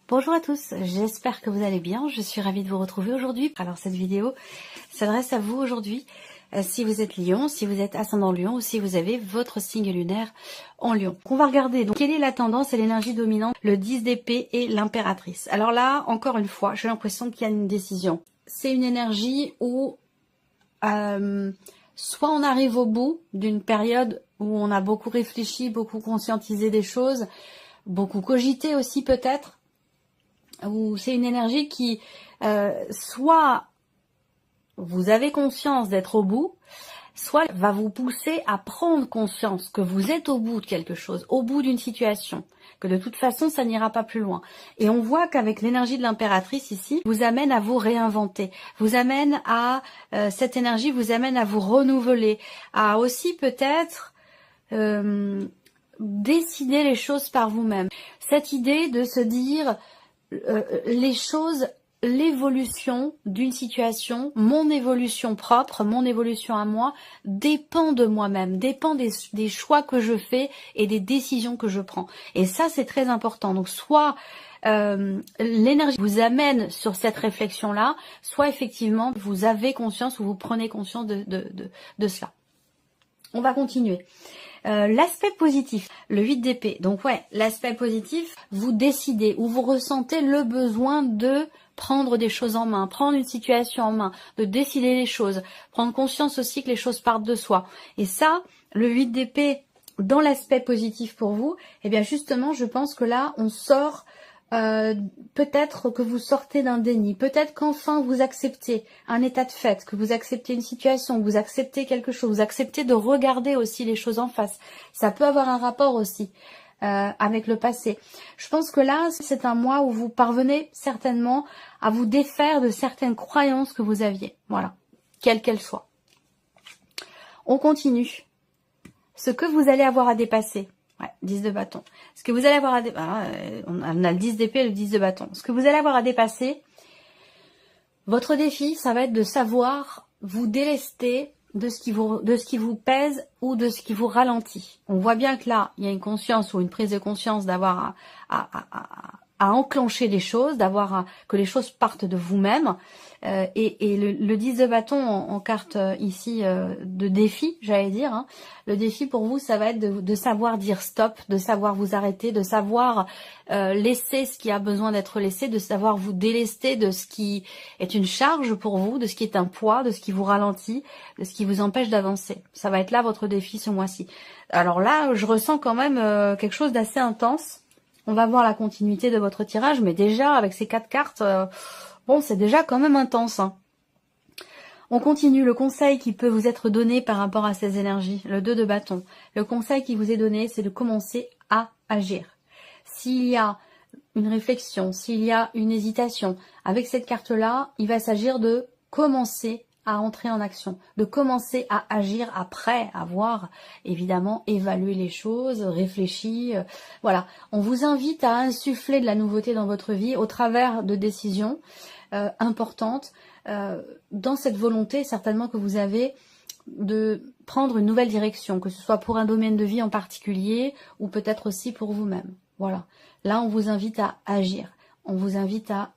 Bonjour à tous, j'espère que vous allez bien, je suis ravie de vous retrouver aujourd'hui. Alors cette vidéo s'adresse à vous aujourd'hui, si vous êtes Lion, si vous êtes ascendant Lion ou si vous avez votre signe lunaire en Lion. On va regarder donc quelle est la tendance et l'énergie dominante, le 10 d'épée et l'impératrice. Alors là, encore une fois, j'ai l'impression qu'il y a une décision. C'est une énergie où soit on arrive au bout d'une période où on a beaucoup réfléchi, beaucoup conscientisé des choses, beaucoup cogité aussi peut-être, ou c'est une énergie qui, soit vous avez conscience d'être au bout, soit va vous pousser à prendre conscience que vous êtes au bout de quelque chose, au bout d'une situation, que de toute façon ça n'ira pas plus loin. Et on voit qu'avec l'énergie de l'impératrice ici, vous amène à vous réinventer, vous amène à, cette énergie vous amène à vous renouveler, à aussi peut-être décider les choses par vous-même. Cette idée de se dire les choses, l'évolution d'une situation, mon évolution propre, mon évolution à moi, dépend de moi-même, dépend des choix que je fais et des décisions que je prends. Et ça, c'est très important. Donc, soit l'énergie vous amène sur cette réflexion-là, soit effectivement, vous avez conscience ou vous prenez conscience de cela. On va continuer. L'aspect positif, le 8 d'épée. Donc ouais, l'aspect positif, vous décidez ou vous ressentez le besoin de prendre des choses en main, prendre une situation en main, de décider les choses, prendre conscience aussi que les choses partent de soi. Et ça, le 8 d'épée, dans l'aspect positif pour vous, eh bien justement, je pense que là, on sort... peut-être que vous sortez d'un déni, peut-être qu'enfin vous acceptez un état de fait, que vous acceptez une situation, que vous acceptez quelque chose, vous acceptez de regarder aussi les choses en face. Ça peut avoir un rapport aussi avec le passé. Je pense que là, c'est un mois où vous parvenez certainement à vous défaire de certaines croyances que vous aviez. Voilà, quelles qu'elles soient. On continue. Ce que vous allez avoir à dépasser. Ouais, 10 de bâton. Ce que vous allez avoir à dépasser, on a le 10 d'épée et le 10 de bâton. Ce que vous allez avoir à dépasser, votre défi, ça va être de savoir vous délester de ce qui vous pèse ou de ce qui vous ralentit. On voit bien que là, il y a une conscience ou une prise de conscience d'avoir à enclencher les choses, que les choses partent de vous-même. Et le 10 de bâton en carte ici de défi, j'allais dire. Hein. Le défi pour vous, ça va être de savoir dire stop, de savoir vous arrêter, de savoir laisser ce qui a besoin d'être laissé, de savoir vous délester de ce qui est une charge pour vous, de ce qui est un poids, de ce qui vous ralentit, de ce qui vous empêche d'avancer. Ça va être là votre défi ce mois-ci. Alors là, je ressens quand même quelque chose d'assez intense. On va voir la continuité de votre tirage, mais déjà, avec ces 4 cartes, bon, c'est déjà quand même intense. Hein. On continue. Le conseil qui peut vous être donné par rapport à ces énergies, le 2 de bâton. Le conseil qui vous est donné, c'est de commencer à agir. S'il y a une réflexion, s'il y a une hésitation, avec cette carte-là, il va s'agir de commencer à entrer en action, de commencer à agir après avoir évidemment évalué les choses, réfléchi. Voilà, on vous invite à insuffler de la nouveauté dans votre vie au travers de décisions importantes, dans cette volonté certainement que vous avez de prendre une nouvelle direction, que ce soit pour un domaine de vie en particulier ou peut-être aussi pour vous-même. Voilà, là on vous invite à agir, on vous invite à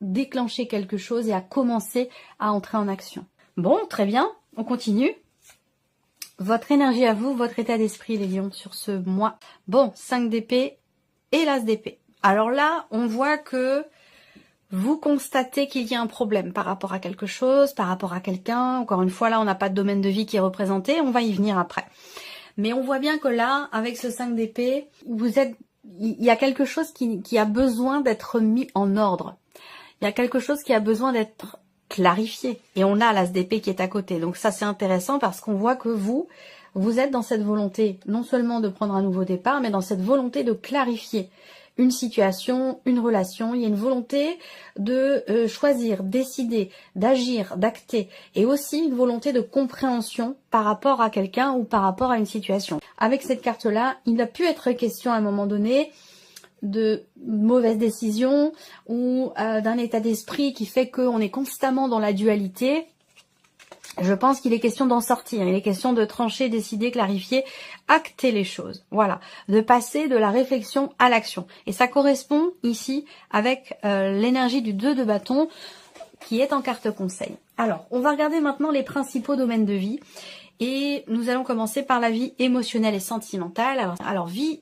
déclencher quelque chose et à commencer à entrer en action. Bon, très bien, on continue. Votre énergie à vous, votre état d'esprit les lions sur ce mois. Bon, 5 d'épée et l'as d'épée. Alors là, on voit que vous constatez qu'il y a un problème par rapport à quelque chose, par rapport à quelqu'un. Encore une fois, là, on n'a pas de domaine de vie qui est représenté, on va y venir après. Mais on voit bien que là, avec ce 5 d'épée, il y a quelque chose qui a besoin d'être mis en ordre. Il y a quelque chose qui a besoin d'être clarifié. Et on a l'as d'épée qui est à côté. Donc ça, c'est intéressant parce qu'on voit que vous êtes dans cette volonté, non seulement de prendre un nouveau départ, mais dans cette volonté de clarifier une situation, une relation. Il y a une volonté de choisir, décider, d'agir, d'acter. Et aussi une volonté de compréhension par rapport à quelqu'un ou par rapport à une situation. Avec cette carte-là, il a pu être question à un moment donné de mauvaises décisions ou d'un état d'esprit qui fait qu'on est constamment dans la dualité. Je pense qu'il est question d'en sortir, il est question de trancher, décider, clarifier, acter les choses. Voilà, de passer de la réflexion à l'action. Et ça correspond ici avec l'énergie du 2 de bâton qui est en carte conseil. Alors, on va regarder maintenant les principaux domaines de vie. Et nous allons commencer par la vie émotionnelle et sentimentale. Alors vie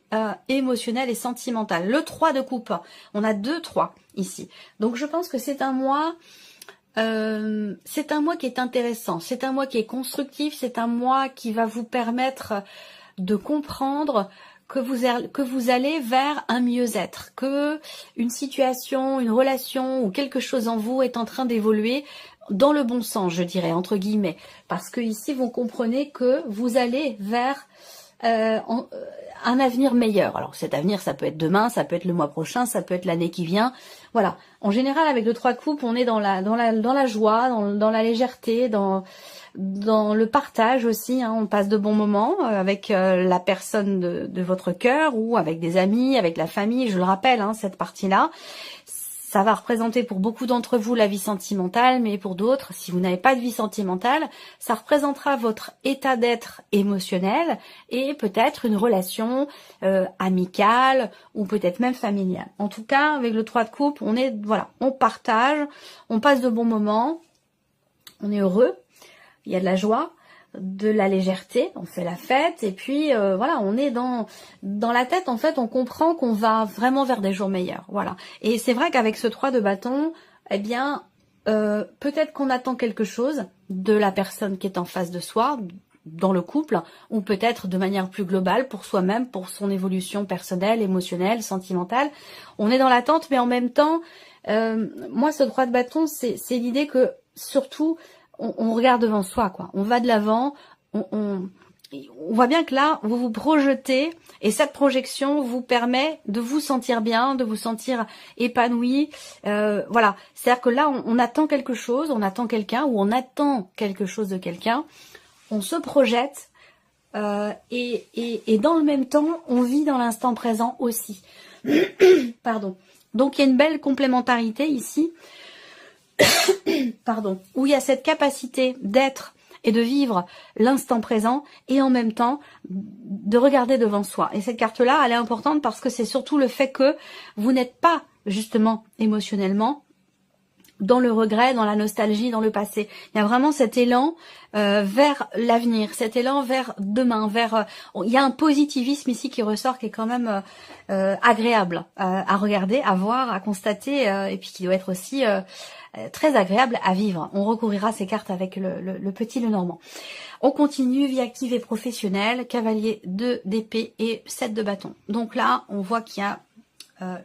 émotionnelle et sentimentale. Le 3 de coupe. On a 2-3 ici. Donc je pense que c'est un mois... c'est un mois qui est intéressant, c'est un mois qui est constructif, c'est un mois qui va vous permettre de comprendre que vous allez vers un mieux-être, que une situation, une relation ou quelque chose en vous est en train d'évoluer dans le bon sens, je dirais, entre guillemets. Parce que ici, vous comprenez que vous allez vers un avenir meilleur. Alors cet avenir, ça peut être demain, ça peut être le mois prochain, ça peut être l'année qui vient. Voilà. En général, avec le 3 de coupe, on est dans la joie, dans la légèreté, dans le partage aussi. Hein. On passe de bons moments avec la personne de votre cœur ou avec des amis, avec la famille. Je le rappelle, hein, cette partie-là. Ça va représenter pour beaucoup d'entre vous la vie sentimentale, mais pour d'autres, si vous n'avez pas de vie sentimentale, ça représentera votre état d'être émotionnel et peut-être une relation amicale ou peut-être même familiale. En tout cas, avec le 3 de coupe, on partage, on passe de bons moments, on est heureux, il y a de la joie, de la légèreté, on fait la fête et puis voilà, on est dans la tête, en fait, on comprend qu'on va vraiment vers des jours meilleurs, voilà. Et c'est vrai qu'avec ce 3 de bâton, eh bien, peut-être qu'on attend quelque chose de la personne qui est en face de soi, dans le couple, ou peut-être de manière plus globale pour soi-même, pour son évolution personnelle, émotionnelle, sentimentale. On est dans l'attente, mais en même temps, moi, ce 3 de bâton, c'est l'idée que, surtout, on regarde devant soi, quoi. On va de l'avant, on voit bien que là, vous vous projetez, et cette projection vous permet de vous sentir bien, de vous sentir épanoui. Voilà, c'est-à-dire que là, on attend quelque chose, on attend quelqu'un, ou on attend quelque chose de quelqu'un, on se projette, et dans le même temps, on vit dans l'instant présent aussi. Pardon. Donc, il y a une belle complémentarité ici. Pardon, où il y a cette capacité d'être et de vivre l'instant présent et en même temps de regarder devant soi. Et cette carte-là, elle est importante parce que c'est surtout le fait que vous n'êtes pas justement émotionnellement dans le regret, dans la nostalgie, dans le passé. Il y a vraiment cet élan vers l'avenir, cet élan vers demain, il y a un positivisme ici qui ressort, qui est quand même agréable à regarder, à voir, à constater, et puis qui doit être aussi très agréable à vivre. On recouvrira ces cartes avec le petit Lenormand. On continue, vie active et professionnelle, cavalier 2 d'épée et 7 de bâton. Donc là, on voit qu'il y a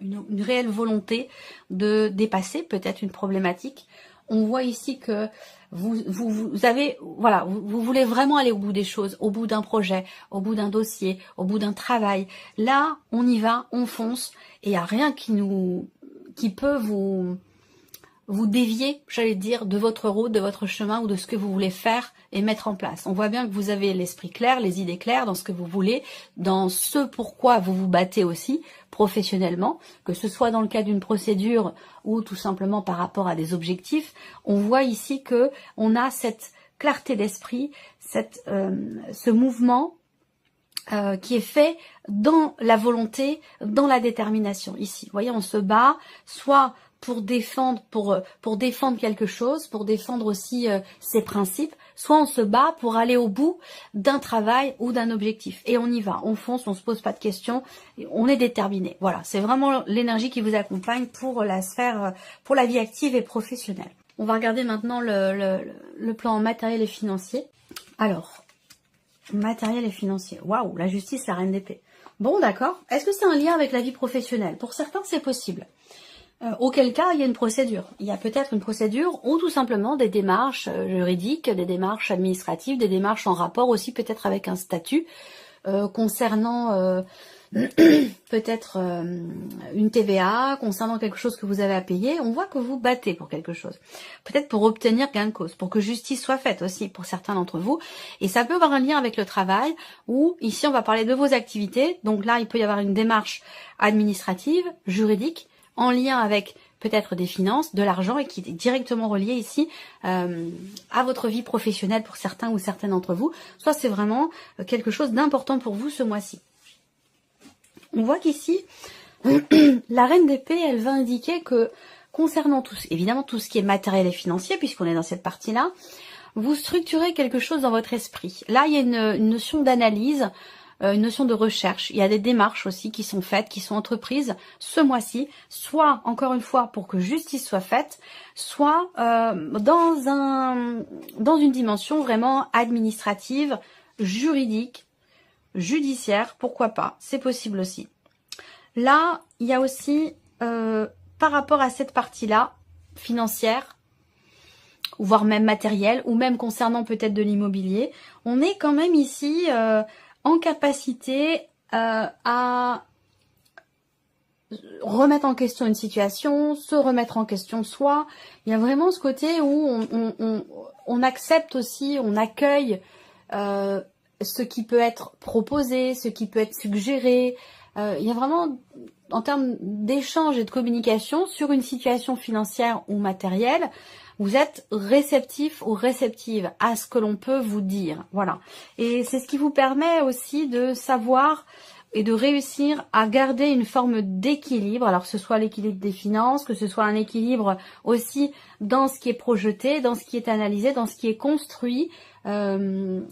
une réelle volonté de dépasser peut-être une problématique. On voit ici que vous avez, voilà, vous voulez vraiment aller au bout des choses, au bout d'un projet, au bout d'un dossier, au bout d'un travail. Là, on y va, on fonce, et il n'y a rien qui peut vous dévier, j'allais dire, de votre route, de votre chemin ou de ce que vous voulez faire et mettre en place. On voit bien que vous avez l'esprit clair, les idées claires dans ce que vous voulez, dans ce pourquoi vous vous battez aussi professionnellement, que ce soit dans le cas d'une procédure ou tout simplement par rapport à des objectifs. On voit ici que on a cette clarté d'esprit, ce mouvement qui est fait dans la volonté, dans la détermination. Ici, vous voyez, on se bat soit pour défendre quelque chose, pour défendre aussi ses principes, soit on se bat pour aller au bout d'un travail ou d'un objectif. Et on y va, on fonce, on se pose pas de questions, on est déterminé. Voilà, c'est vraiment l'énergie qui vous accompagne pour la sphère, pour la vie active et professionnelle. On va regarder maintenant le plan matériel et financier. Alors, matériel et financier. Waouh, la justice, la reine d'épée. Bon, d'accord. Est-ce que c'est un lien avec la vie professionnelle? Pour certains, c'est possible. Auquel cas, il y a une procédure. Il y a peut-être une procédure ou tout simplement des démarches juridiques, des démarches administratives, des démarches en rapport aussi peut-être avec un statut concernant peut-être une TVA, concernant quelque chose que vous avez à payer. On voit que vous battez pour quelque chose. Peut-être pour obtenir gain de cause, pour que justice soit faite aussi pour certains d'entre vous. Et ça peut avoir un lien avec le travail ou ici on va parler de vos activités. Donc là, il peut y avoir une démarche administrative, juridique, en lien avec peut-être des finances, de l'argent, et qui est directement relié ici à votre vie professionnelle pour certains ou certaines d'entre vous. Soit c'est vraiment quelque chose d'important pour vous ce mois-ci. On voit qu'ici, la reine d'épée, elle va indiquer que concernant évidemment tout ce qui est matériel et financier, puisqu'on est dans cette partie-là, vous structurez quelque chose dans votre esprit. Là, il y a une notion d'analyse, une notion de recherche. Il y a des démarches aussi qui sont faites, qui sont entreprises ce mois-ci, soit, encore une fois, pour que justice soit faite, soit dans une dimension vraiment administrative, juridique, judiciaire, pourquoi pas, c'est possible aussi. Là, il y a aussi, par rapport à cette partie-là, financière, voire même matérielle, ou même concernant peut-être de l'immobilier, on est quand même ici en capacité à remettre en question une situation, se remettre en question soi. Il y a vraiment ce côté où on accepte aussi, on accueille ce qui peut être proposé, ce qui peut être suggéré. Il y a vraiment, en termes d'échange et de communication sur une situation financière ou matérielle, vous êtes réceptif ou réceptive à ce que l'on peut vous dire. Voilà. Et c'est ce qui vous permet aussi de savoir et de réussir à garder une forme d'équilibre. Alors que ce soit l'équilibre des finances, que ce soit un équilibre aussi dans ce qui est projeté, dans ce qui est analysé, dans ce qui est construit, dans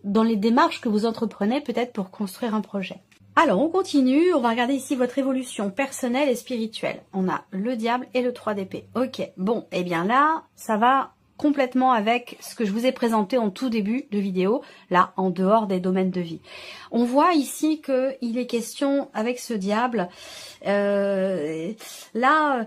les démarches que vous entreprenez peut-être pour construire un projet. Alors, on continue, on va regarder ici votre évolution personnelle et spirituelle. On a le diable et le 3 d'épée. Ok, bon, et bien là, ça va complètement avec ce que je vous ai présenté en tout début de vidéo, là, en dehors des domaines de vie. On voit ici qu'il est question, avec ce diable, là,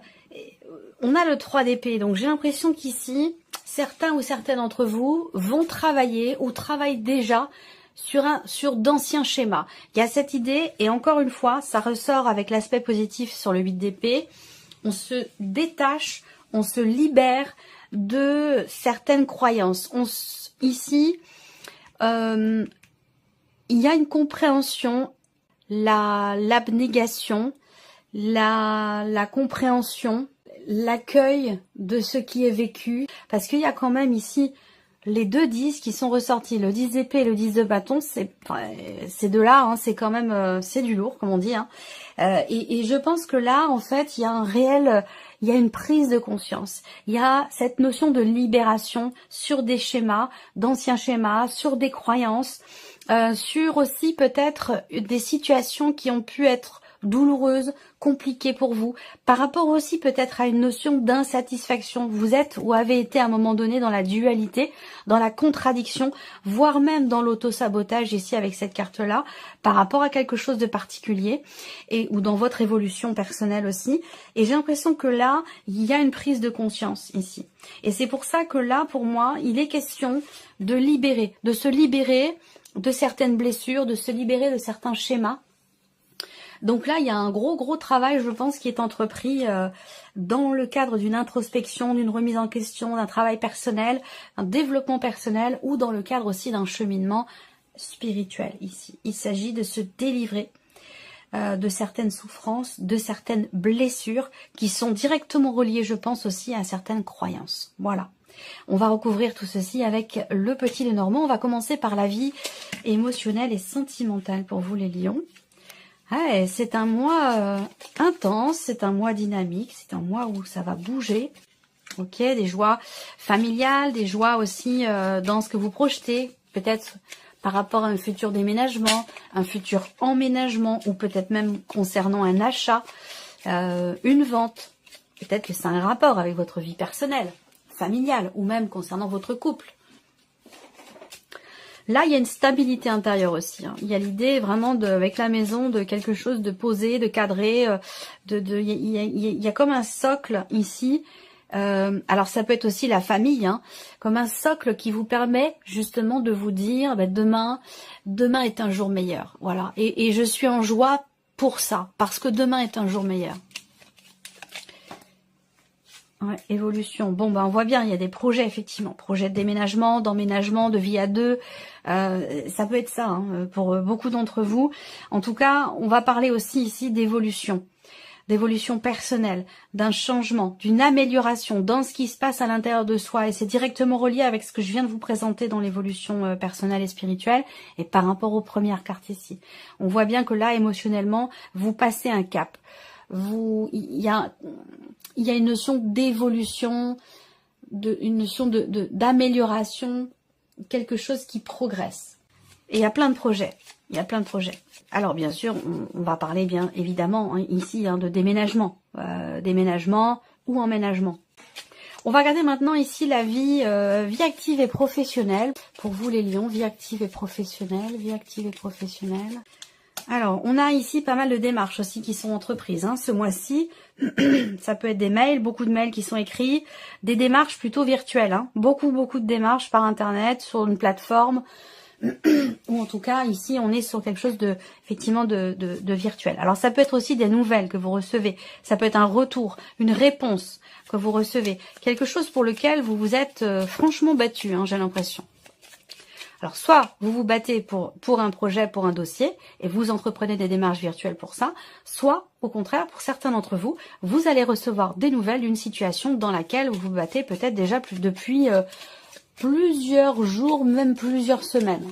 on a le 3 d'épée, donc j'ai l'impression qu'ici, certains ou certaines d'entre vous vont travailler ou travaillent déjà sur d'anciens schémas. Il y a cette idée, et encore une fois, ça ressort avec l'aspect positif sur le 8 d'épée, on se détache, on se libère de certaines croyances. Ici, il y a une compréhension, l'abnégation, la compréhension, l'accueil de ce qui est vécu, parce qu'il y a quand même ici les deux 10 qui sont ressortis, le 10 d'épée et le 10 de bâton, ces deux-là, hein, c'est quand même, c'est du lourd, comme on dit. Hein. Et je pense que là, en fait, il y a il y a une prise de conscience. Il y a cette notion de libération sur des schémas, d'anciens schémas, sur des croyances, sur aussi peut-être des situations qui ont pu être douloureuse, compliquée pour vous, par rapport aussi peut-être à une notion d'insatisfaction. Vous êtes ou avez été à un moment donné dans la dualité, dans la contradiction, voire même dans l'auto-sabotage ici avec cette carte-là, par rapport à quelque chose de particulier, ou dans votre évolution personnelle aussi. Et j'ai l'impression que là, il y a une prise de conscience ici. Et c'est pour ça que là, pour moi, il est question de libérer, de se libérer de certaines blessures, de se libérer de certains schémas. Donc là, il y a un gros travail, je pense, qui est entrepris dans le cadre d'une introspection, d'une remise en question, d'un travail personnel, un développement personnel, ou dans le cadre aussi d'un cheminement spirituel ici. Il s'agit de se délivrer de certaines souffrances, de certaines blessures qui sont directement reliées, je pense, aussi à certaines croyances. Voilà. On va recouvrir tout ceci avec le petit Lenormand. On va commencer par la vie émotionnelle et sentimentale pour vous les lions. Ouais, c'est un mois intense, c'est un mois dynamique, c'est un mois où ça va bouger. Ok, des joies familiales, des joies aussi dans ce que vous projetez, peut-être par rapport à un futur déménagement, un futur emménagement, ou peut-être même concernant un achat, une vente. Peut-être que c'est un rapport avec votre vie personnelle, familiale, ou même concernant votre couple. Là, il y a une stabilité intérieure aussi. Hein. Il y a l'idée vraiment, avec la maison, de quelque chose de posé, de cadré. Il y a comme un socle ici. Alors, ça peut être aussi la famille, hein, comme un socle qui vous permet justement de vous dire, demain est un jour meilleur. Voilà. Et je suis en joie pour ça, parce que demain est un jour meilleur. Ouais, évolution. Bon, on voit bien, il y a des projets, effectivement. Projets de déménagement, d'emménagement, de vie à deux. Ça peut être ça, hein, pour beaucoup d'entre vous. En tout cas, on va parler aussi ici d'évolution. d'évolution personnelle, d'un changement, d'une amélioration dans ce qui se passe à l'intérieur de soi. Et c'est directement relié avec ce que je viens de vous présenter dans l'évolution personnelle et spirituelle et par rapport aux premières cartes ici. On voit bien que là, émotionnellement, vous passez un cap. Il y a une notion d'évolution, une notion d'amélioration, quelque chose qui progresse. Et il y a plein de projets. Il y a plein de projets. Alors bien sûr, on va parler bien évidemment ici de déménagement. Déménagement ou emménagement. On va regarder maintenant ici la vie active et professionnelle. Pour vous les lions, vie active et professionnelle. Vie active et professionnelle. Alors, on a ici pas mal de démarches aussi qui sont entreprises ce mois-ci. Ça peut être des mails, beaucoup de mails qui sont écrits, des démarches plutôt virtuelles. Beaucoup de démarches par Internet, sur une plateforme, ou en tout cas, ici, on est sur quelque chose effectivement de virtuel. Alors, ça peut être aussi des nouvelles que vous recevez. Ça peut être un retour, une réponse que vous recevez. Quelque chose pour lequel vous vous êtes franchement battu, j'ai l'impression. Alors, soit vous vous battez pour un projet, pour un dossier, et vous entreprenez des démarches virtuelles pour ça, soit, au contraire, pour certains d'entre vous, vous allez recevoir des nouvelles d'une situation dans laquelle vous vous battez peut-être déjà depuis plusieurs jours, même plusieurs semaines.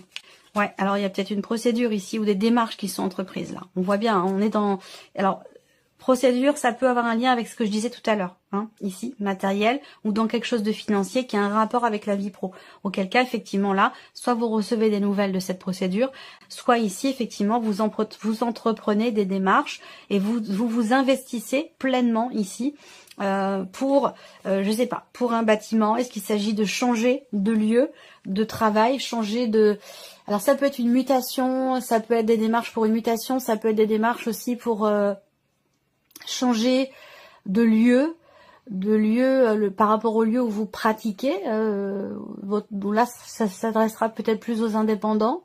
Ouais, alors il y a peut-être une procédure ici ou des démarches qui sont entreprises là. On voit bien, on est dans... Alors, procédure, ça peut avoir un lien avec ce que je disais tout à l'heure, ici, matériel, ou dans quelque chose de financier qui a un rapport avec la vie pro. Auquel cas, effectivement, là, soit vous recevez des nouvelles de cette procédure, soit ici, effectivement, vous entreprenez des démarches et vous investissez pleinement ici pour, je sais pas, pour un bâtiment. Est-ce qu'il s'agit de changer de lieu de travail, changer de... Alors, ça peut être une mutation, ça peut être des démarches pour une mutation, ça peut être des démarches aussi pour... changer de lieu par rapport au lieu où vous pratiquez. Là, ça s'adressera peut-être plus aux indépendants.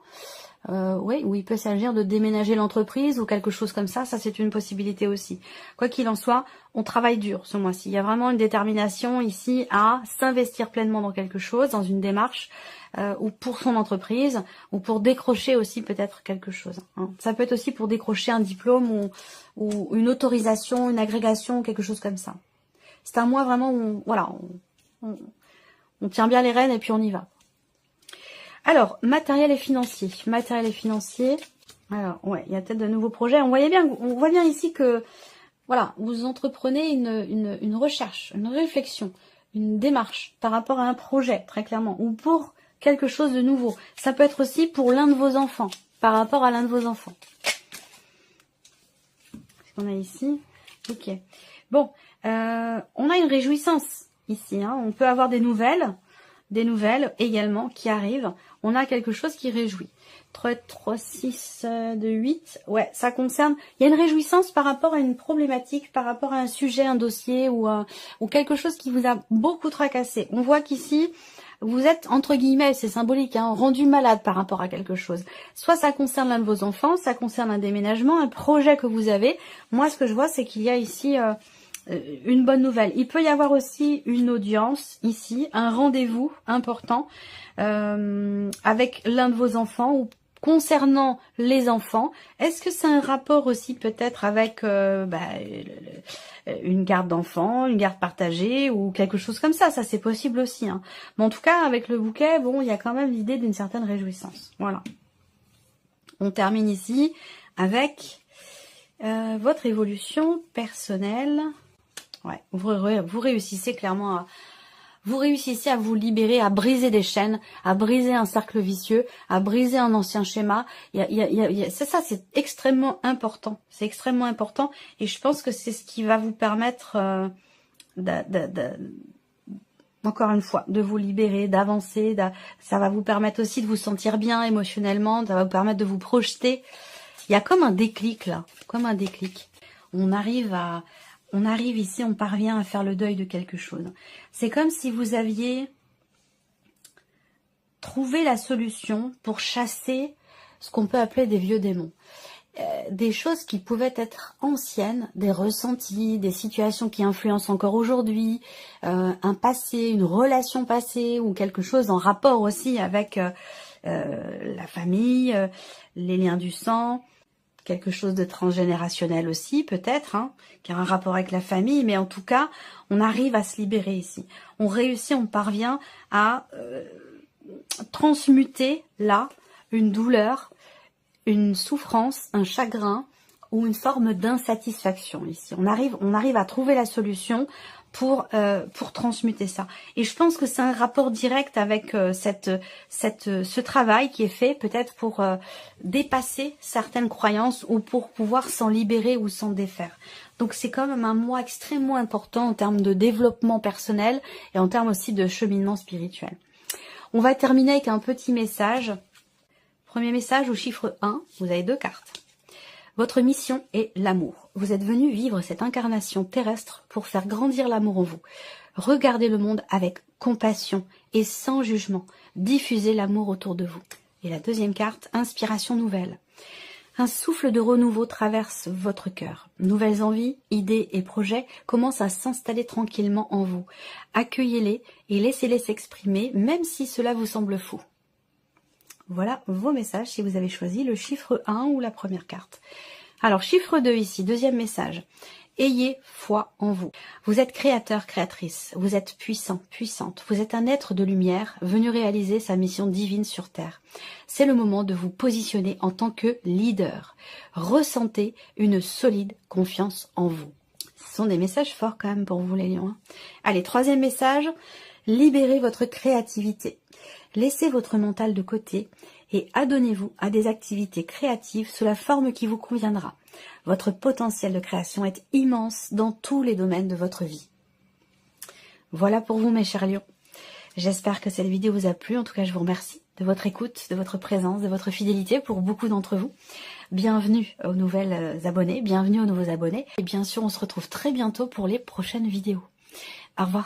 Oui, où il peut s'agir de déménager l'entreprise ou quelque chose comme ça. Ça, c'est une possibilité aussi. Quoi qu'il en soit, on travaille dur ce mois-ci. Il y a vraiment une détermination ici à s'investir pleinement dans quelque chose, dans une démarche, ou pour son entreprise, ou pour décrocher aussi peut-être quelque chose. Ça peut être aussi pour décrocher un diplôme ou une autorisation, une agrégation, quelque chose comme ça. C'est un mois vraiment où on tient bien les rênes et puis on y va. Alors, matériel et financier. Matériel et financier. Alors, ouais, il y a peut-être de nouveaux projets. On voit bien ici que, voilà, vous entreprenez une recherche, une réflexion, une démarche par rapport à un projet, très clairement, ou pour quelque chose de nouveau. Ça peut être aussi pour l'un de vos enfants, par rapport à l'un de vos enfants. Qu'est-ce qu'on a ici? Ok. Bon, on a une réjouissance ici. On peut avoir des nouvelles également qui arrivent. On a quelque chose qui réjouit. 3, 6, 2, 8. Ouais, ça concerne... Il y a une réjouissance par rapport à une problématique, par rapport à un sujet, un dossier ou quelque chose qui vous a beaucoup tracassé. On voit qu'ici, vous êtes, entre guillemets, c'est symbolique, rendu malade par rapport à quelque chose. Soit ça concerne l'un de vos enfants, ça concerne un déménagement, un projet que vous avez. Moi, ce que je vois, c'est qu'il y a ici... une bonne nouvelle. Il peut y avoir aussi une audience ici, un rendez-vous important avec l'un de vos enfants ou concernant les enfants. Est-ce que c'est un rapport aussi peut-être avec une garde d'enfants, une garde partagée ou quelque chose comme ça? Ça c'est possible aussi. Mais en tout cas, avec le bouquet, bon, il y a quand même l'idée d'une certaine réjouissance. Voilà. On termine ici avec votre évolution personnelle. Ouais, vous réussissez clairement à vous libérer, à briser des chaînes, à briser un cercle vicieux, à briser un ancien schéma. C'est ça, c'est extrêmement important. C'est extrêmement important et je pense que c'est ce qui va vous permettre encore une fois, de vous libérer, d'avancer. Ça va vous permettre aussi de vous sentir bien émotionnellement, ça va vous permettre de vous projeter. Il y a comme un déclic là, comme un déclic. On arrive ici, on parvient à faire le deuil de quelque chose. C'est comme si vous aviez trouvé la solution pour chasser ce qu'on peut appeler des vieux démons. Des choses qui pouvaient être anciennes, des ressentis, des situations qui influencent encore aujourd'hui, un passé, une relation passée ou quelque chose en rapport aussi avec la famille, les liens du sang. quelque chose de transgénérationnel aussi, peut-être, hein, qui a un rapport avec la famille, mais en tout cas, on arrive à se libérer ici. On réussit, on parvient à transmuter là une douleur, une souffrance, un chagrin ou une forme d'insatisfaction ici. On arrive à trouver la solution pour transmuter ça. Et je pense que c'est un rapport direct avec ce travail qui est fait peut-être pour dépasser certaines croyances ou pour pouvoir s'en libérer ou s'en défaire. Donc c'est quand même un mois extrêmement important en termes de développement personnel et en termes aussi de cheminement spirituel. On va terminer avec un petit message. Premier message au chiffre 1, vous avez 2 cartes. Votre mission est l'amour. Vous êtes venu vivre cette incarnation terrestre pour faire grandir l'amour en vous. Regardez le monde avec compassion et sans jugement. Diffusez l'amour autour de vous. Et la deuxième carte, inspiration nouvelle. Un souffle de renouveau traverse votre cœur. Nouvelles envies, idées et projets commencent à s'installer tranquillement en vous. Accueillez-les et laissez-les s'exprimer, même si cela vous semble fou. Voilà vos messages si vous avez choisi le chiffre 1 ou la première carte. Alors, chiffre 2 ici, deuxième message. Ayez foi en vous. Vous êtes créateur, créatrice. Vous êtes puissant, puissante. Vous êtes un être de lumière venu réaliser sa mission divine sur Terre. C'est le moment de vous positionner en tant que leader. Ressentez une solide confiance en vous. Ce sont des messages forts quand même pour vous les lions. Allez, troisième message. Libérez votre créativité. Laissez votre mental de côté et adonnez-vous à des activités créatives sous la forme qui vous conviendra. Votre potentiel de création est immense dans tous les domaines de votre vie. Voilà pour vous mes chers lions. J'espère que cette vidéo vous a plu. En tout cas, je vous remercie de votre écoute, de votre présence, de votre fidélité pour beaucoup d'entre vous. Bienvenue aux nouvelles abonnés, bienvenue aux nouveaux abonnés. Et bien sûr, on se retrouve très bientôt pour les prochaines vidéos. Au revoir.